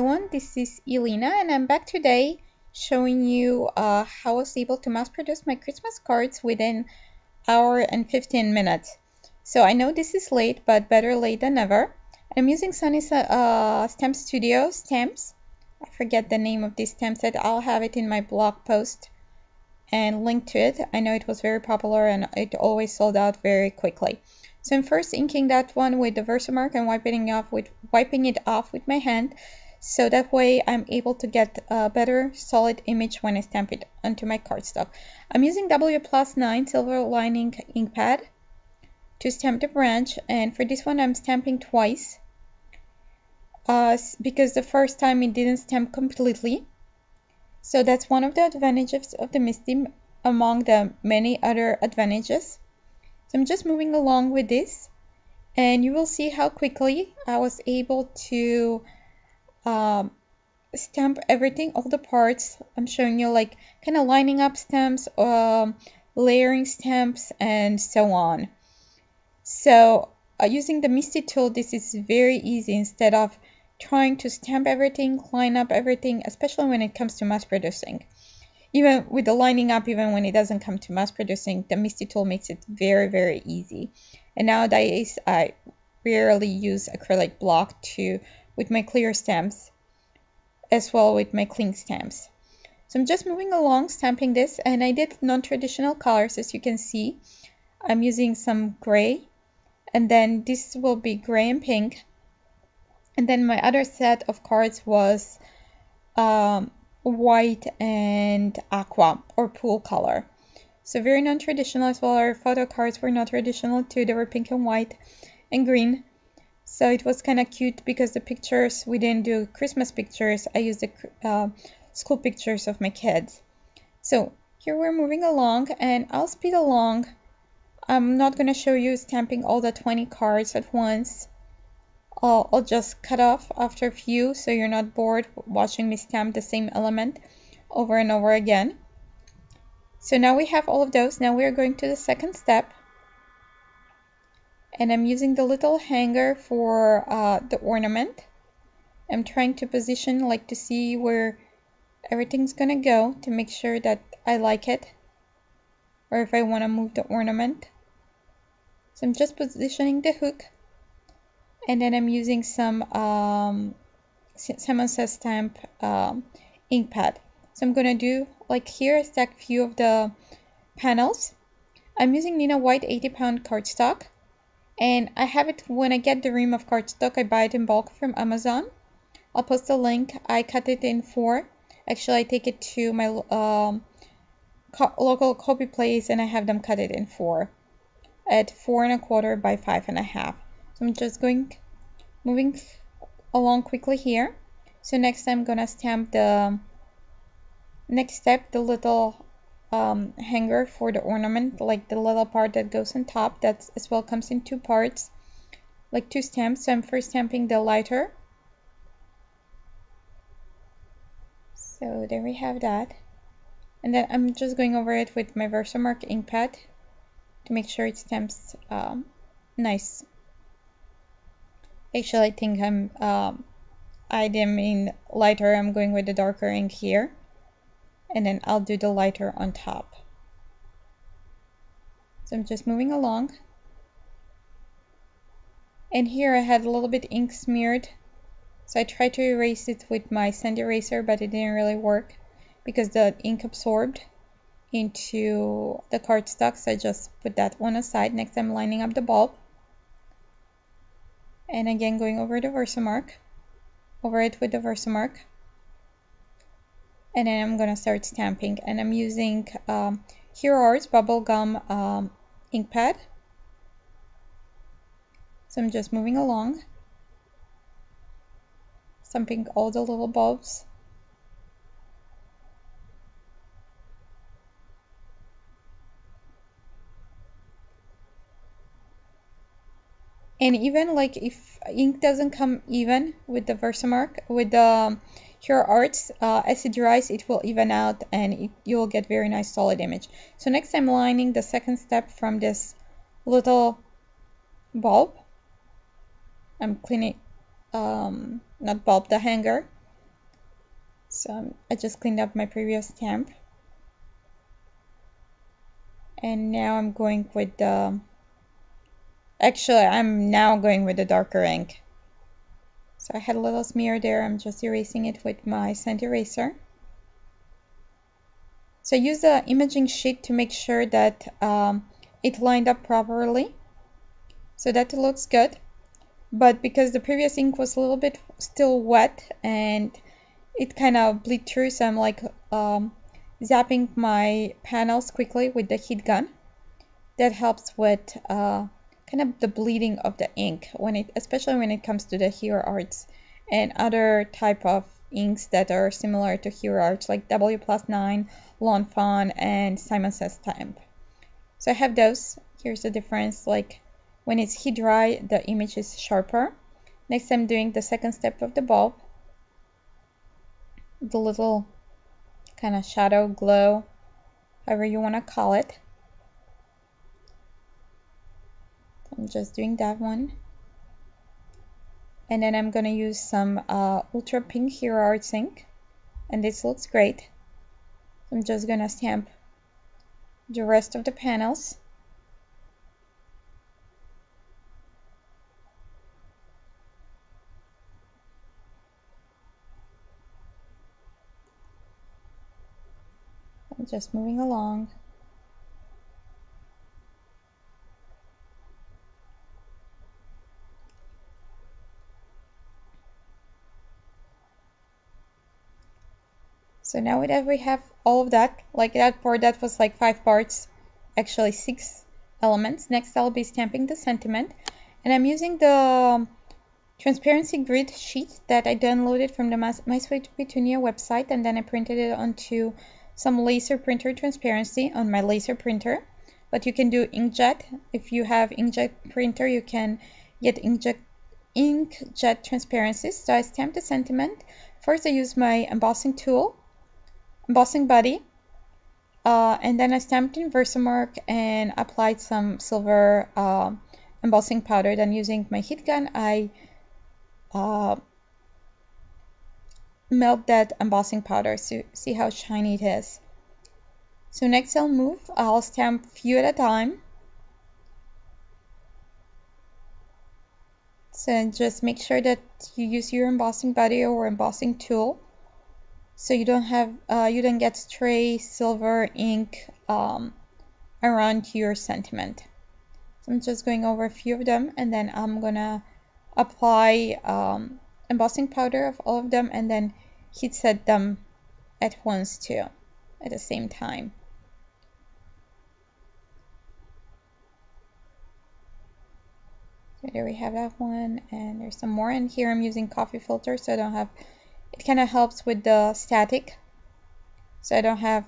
Everyone, this is Elena and I'm back today showing you how I was able to mass produce my Christmas cards within hour and 15 minutes. So I know this is late, but better late than never. I'm using Sunny Stamp Studio stamps. I forget the name of these stamp set. I'll have it in my blog post and link to it. I know it was very popular and it always sold out very quickly. So I'm first inking that one with the Versamark and wiping it off with my hand. So that way I'm able to get a better solid image when I stamp it onto my cardstock. I'm using W+9 silver lining ink pad to stamp the branch, and for this one I'm stamping twice because the first time it didn't stamp completely. So that's one of the advantages of the MISTI among the many other advantages. So I'm just moving along with this and you will see how quickly I was able to stamp everything, all the parts. I'm showing you like kind of lining up stamps, layering stamps, and so on. So using the MISTI tool, this is very easy instead of trying to stamp everything, line up everything, especially when it comes to mass producing. Even with the lining up, even when it doesn't come to mass producing, the MISTI tool makes it very, very easy. And nowadays, I rarely use acrylic block with my clear stamps, as well with my cling stamps. So I'm just moving along, stamping this, and I did non-traditional colors, as you can see. I'm using some gray, and then this will be gray and pink. And then my other set of cards was white and aqua or pool color. So very non-traditional as well. Our photo cards were not traditional too. They were pink and white and green. So it was kind of cute because the pictures, we didn't do Christmas pictures. I used the school pictures of my kids. So here we're moving along and I'll speed along. I'm not going to show you stamping all the 20 cards at once. I'll just cut off after a few so you're not bored watching me stamp the same element over and over again. So now we have all of those. Now we are going to the second step. And I'm using the little hanger for the ornament. I'm trying to position like to see where everything's gonna go to make sure that I like it or if I want to move the ornament. So I'm just positioning the hook. And then I'm using some Simon Says Stamp ink pad. So I'm gonna do like here, I stack a few of the panels. I'm using Nina White 80-pound cardstock, and I have it when I get the ream of cardstock. I buy it in bulk from Amazon. I'll post a link. I cut it in 4. Actually, I take it to my local copy place and I have them cut it in 4 at 4 1/4 by 5 1/2. So I'm just moving along quickly here. So next I'm gonna stamp the next step, the little hanger for the ornament, like the little part that goes on top. That as well comes in 2 parts, like 2 stamps. So I'm first stamping the lighter. So there we have that. And then I'm just going over it with my Versamark ink pad to make sure it stamps nice. Actually, I think I didn't mean lighter. I'm going with the darker ink here. And then I'll do the lighter on top. So I'm just moving along. And here I had a little bit ink smeared. So I tried to erase it with my sand eraser, but it didn't really work because the ink absorbed into the cardstock. So I just put that one aside. Next I'm lining up the bulb. And again going over it with the Versamark. And then I'm gonna start stamping, and I'm using Hero Arts bubblegum ink pad. So I'm just moving along, stamping all the little bulbs. And even like if ink doesn't come even with the Versamark, with the Hero Arts, as it dries it will even out and you will get very nice solid image. So next I'm lining the second step from this little bulb. I'm cleaning, not bulb, the hanger. So I just cleaned up my previous stamp. And now I'm going with the, actually I'm now going with the darker ink. So I had a little smear there, I'm just erasing it with my scent eraser. So use the imaging sheet to make sure that it lined up properly, so that it looks good. But because the previous ink was a little bit still wet and it kind of bleed through, so I'm like zapping my panels quickly with the heat gun. That helps with kind of the bleeding of the ink, especially when it comes to the Hero Arts and other type of inks that are similar to Hero Arts, like W+9, Lawn Fawn, and Simon Says Stamp. So I have those. Here's the difference. Like when it's heat dry, the image is sharper. Next, I'm doing the second step of the bulb, the little kind of shadow glow, however you want to call it. I'm just doing that one. And then I'm going to use some Ultra Pink Hero Arts ink. And this looks great. I'm just going to stamp the rest of the panels. I'm just moving along. So now that we have all of that, like that part that was like 5 parts, actually 6 elements. Next I'll be stamping the sentiment, and I'm using the transparency grid sheet that I downloaded from the My Sweet Petunia website, and then I printed it onto some laser printer transparency on my laser printer. But you can do inkjet. If you have inkjet printer, you can get inkjet transparencies. So I stamped the sentiment. First I used my embossing tool, embossing buddy, and then I stamped in Versamark and applied some silver embossing powder. Then using my heat gun, I melt that embossing powder, so see how shiny it is. So next I'll stamp few at a time. So just make sure that you use your embossing buddy or embossing tool, so you don't get stray silver ink around your sentiment. So I'm just going over a few of them, and then I'm gonna apply embossing powder of all of them, and then heat set them at once too, at the same time. So there we have that one, and there's some more. And here I'm using coffee filter, so I don't have, it kind of helps with the static, so I don't have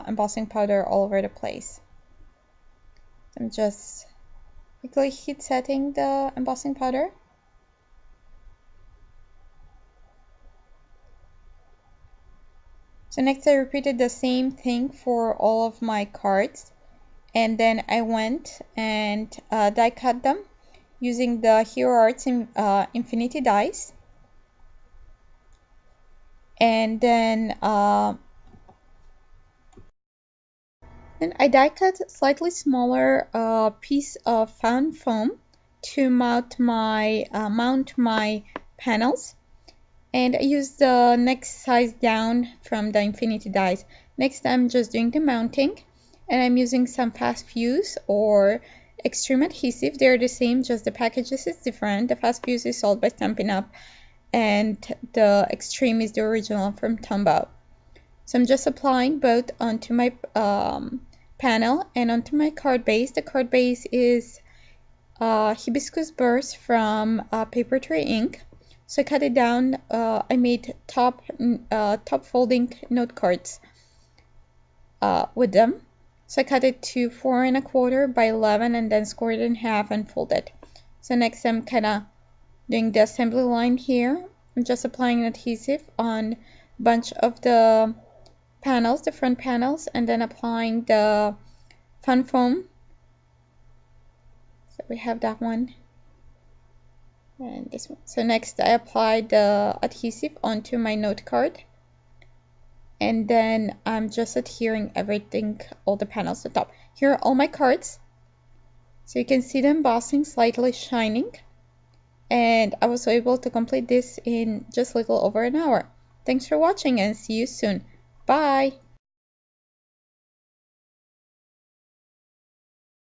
embossing powder all over the place. I'm just quickly heat setting the embossing powder. So next I repeated the same thing for all of my cards, and then I went and die cut them using the Hero Arts Infinity dies. And then I die cut slightly smaller piece of found foam to mount my panels, and I use the next size down from the Infinity dies. Next I'm just doing the mounting, and I'm using some fast fuse or extreme adhesive. They're the same, just the packages is different. The fast fuse is sold by Stampin' Up, and the extreme is the original from Tombow. So I'm just applying both onto my panel and onto my card base. The card base is hibiscus burst from paper tray ink. So I cut it down. I made top folding note cards with them. So I cut it to 4 1/4 by 11 and then scored it in half and folded. So next I'm kind of doing the assembly line here. I'm just applying adhesive on a bunch of the panels, the front panels, and then applying the fun foam. So we have that one and this one. So next I applied the adhesive onto my note card. and then I'm just adhering everything, all the panels on top. Here are all my cards. So you can see the embossing slightly shining. And I was able to complete this in just a little over an hour. Thanks for watching and see you soon. Bye!